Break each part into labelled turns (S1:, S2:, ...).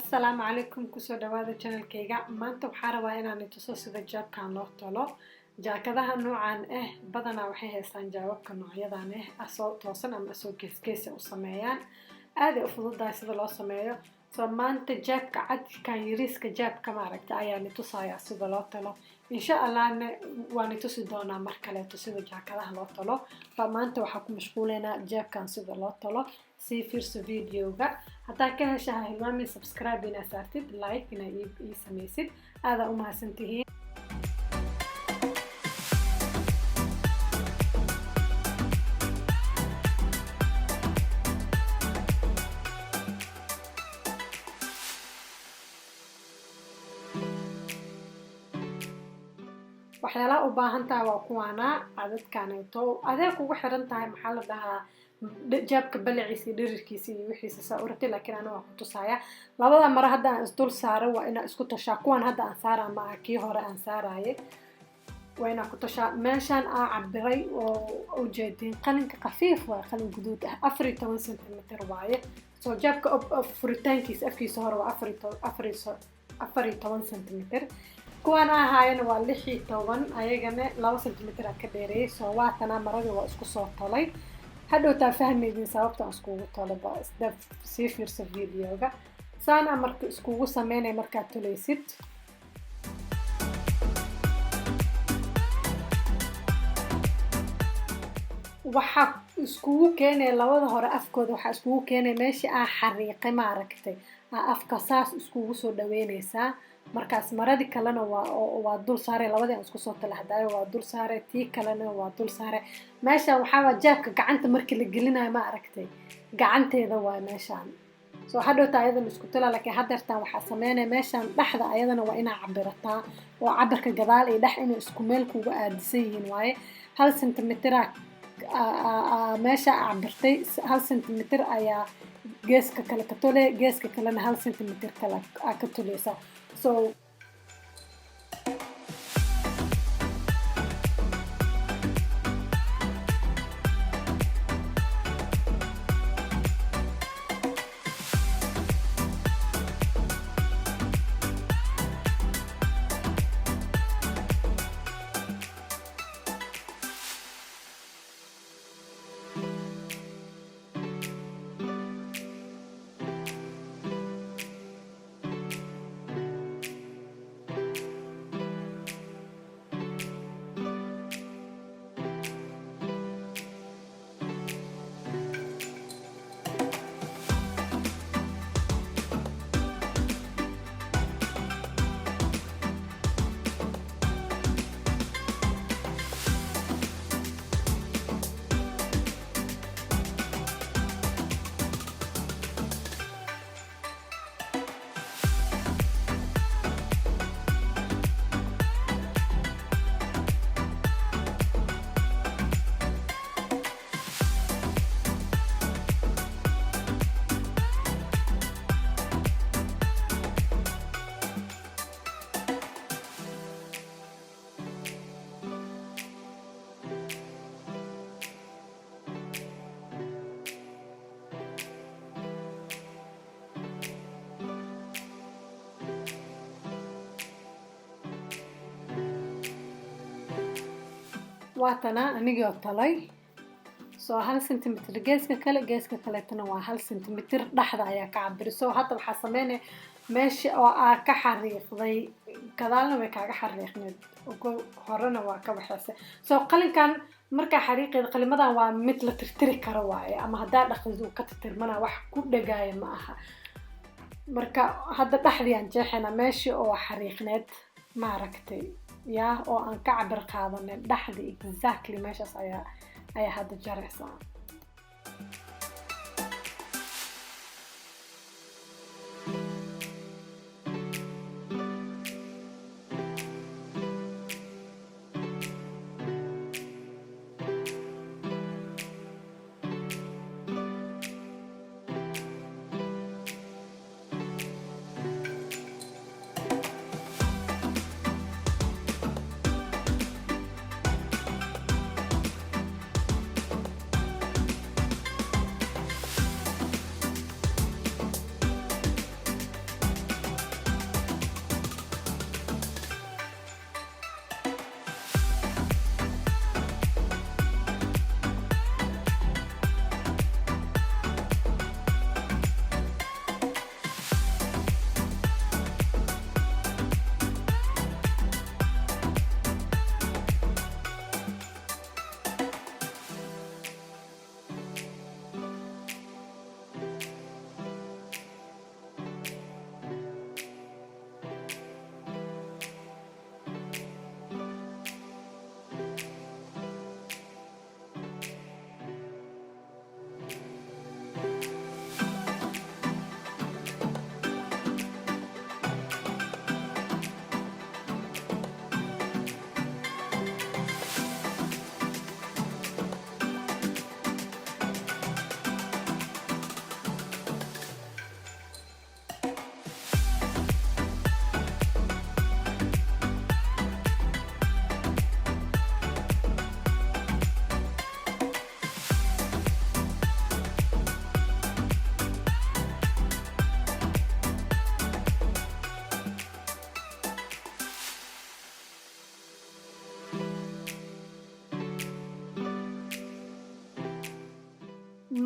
S1: السلام عليكم كسو دوادا channel كيغا maanta waxaan rabaa inaan tuso sida jaabkan loo tolo jaakadaha noocan badana waxay haystaan jawaabka noocyadan asoo toosan ama asoo gees u sameeyaan aad u fududahay sida loo sameeyo soo maanta jaabka cadkan yariiska jaabka ma aragta ayaan tusayaa sida loo tolo insha Allah waan tusi doonaa mar kale sida jaakadaha loo tolo maanta waxaan ku mashquuleynaa jaabkan sida loo tolo si fiirso videoga hadaa ka heshaa hilmaami subscribe ina saartid like ina ii sameysid aad u mahadsantihiin waxyaalaha u baahan tahay waa kuwaana cadadkaanayto adeeg ugu xiran tahay maxaa la dhahaa jaabka balaciisa dhirirkiisa iyo wixiisa saa u rabtay laakiin ana waa ku tusaaya labada mara hadda aan isdul saaro waa inaa isku tashaa kuwan hadda aan saaraa ma aha kii hore aan saaraaye waa inaa ku tashaa meeshaan aan cabiray oo ujeedin qalinka khafiif waa qalin guduud ah 14 centimeter waaye soo jaabka furitaankiisa afkiisa hore waa 14 centimeter kuwan ahaayeen waa 16 ayagana 2 centimeter ka dheereeyay soo waatana marada waa isku soo tolay hadhowtaa fahmeydin sababta aan iskugu tolaba isda sii fiirso videoga saana marka iskugu sameynay markaa tolaysid waxa iskugu keenay labada hore afkooda waxa iskugu keenay meeshii aan xariiqay ma aragtay afka saas iskugu soo dhaweynaysaa markaas maradi kalena waa dul saaray labadii aan isku soo talaxdaayo waa dul saaray tii kalena waa dul saaray meesha waxa jaabka gacanta markii la gelinayo ma aragtay gacanteeda waa meeshaan soo hadhowta ayadana isku tala laakiin hadeertaan waxa sameynay meeshaan dhaxda ayadana waa inaa cabirataa oo cabirka gadaal iyo dhax inay isku meel kugu aadisan yihiin waaye 1 centimeter meesha cabirtay 1 centimeter ayaa geeska kale ka tole geeska kalena 1 centimeter kale ka toleysa so waatana anigoo talay soo 1 centimeter geeska kale tana waa 1 centimeter dhaxda ayaa ka cabiriso hadda waxa sameynay meesha oo aan ka xariiqday kadaalna way kaaga xariiqneed oo horena waa ka baxaysa soo qalinkan marka xariiqeed qalimadan waa mid la tirtiri karo waaye ama hadaa dhaqdo ka tirtirmana wax ku dhagaaya ma aha marka hadda dhaxdii aan jeexana meesha oo xariiqneed ma aragtay yaa oo aan ka cabir qaadanay dhaxdii exactly meeshaas ayaa hadda jaraysaa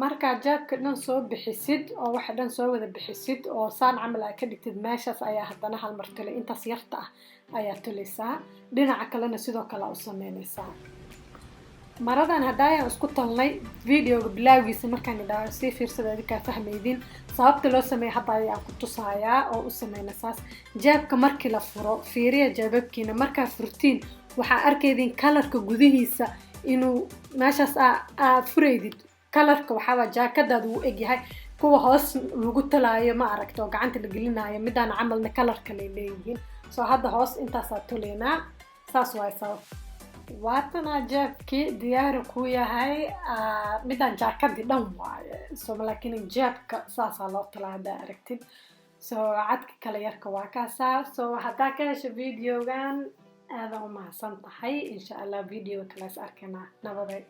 S1: marka jaabka dhan soo bixisid oo waxa dhan soo wada bixisid oo saan camal aad ka dhigtid meeshaas ayaa haddana hal mar tolay intaas yarta ah ayaa tolaysaa dhinaca kalena sidoo kale u sameynaysaa maradan hadayaan isku talnay videoga bilaagiisa markaan idhaa si fiirsada adika fahmaydin sababta loo sameeyo hadda ayaan ku tusayaa oo u sameeyna saas jaabka markii la furo fiiriya jaababkiina markaa furtiin waxaa arkaydin kalarka gudihiisa inuu meeshaas fureydid kalarka waxaa jaakadaada uu egyahay kuwa hoos lagu talaayo ma aragto oo gacanta la gelinayo midaan camalna kalarka lay leeyihiin soo hadda hoos intaasaa toleynaa saas waay sabab waatana jaabkii diyaari ku yahay midaan jaakadii dhan waaye so laakiin jaabka saasaa loo talaa haddaa aragtid soo cadka kale yarka waa kaasaa soo haddaa ka hesho videogan aada u mahadsan tahay insha allah video kale is arkana nabaday